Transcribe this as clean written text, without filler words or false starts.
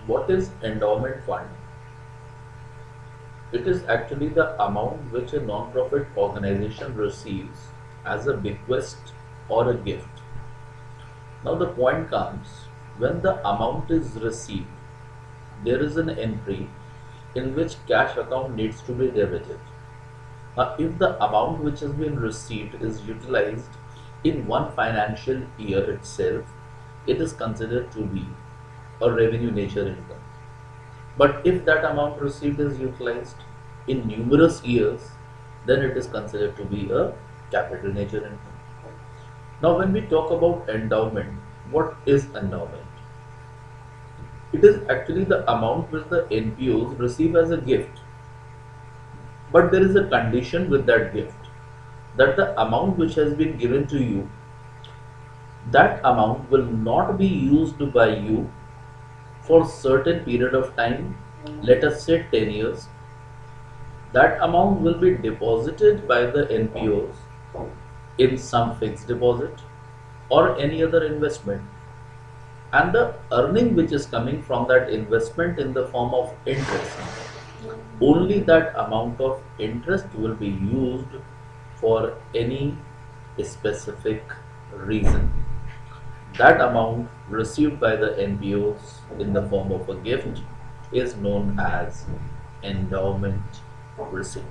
What is endowment fund? It is actually the amount which a non-profit organization receives as a bequest or a gift. Now the point comes when the amount is received, there is an entry in which cash account needs to be debited. Now, if the amount which has been received is utilized in one financial year itself, it is considered to be a revenue nature income. But if that amount received is utilized in numerous years, then it is considered to be a capital nature income. Now, when we talk about endowment, what is endowment? It is actually the amount which the NPOs receive as a gift. But there is a condition with that gift that the amount which has been given to you, that amount will not be used by you for certain period of time, let us say 10 years. That amount will be deposited by the NPOs in some fixed deposit or any other investment, and the earning which is coming from that investment in the form of interest, only that amount of interest will be used for any specific reason. That amount received by the NPOs in the form of a gift is known as endowment receipt.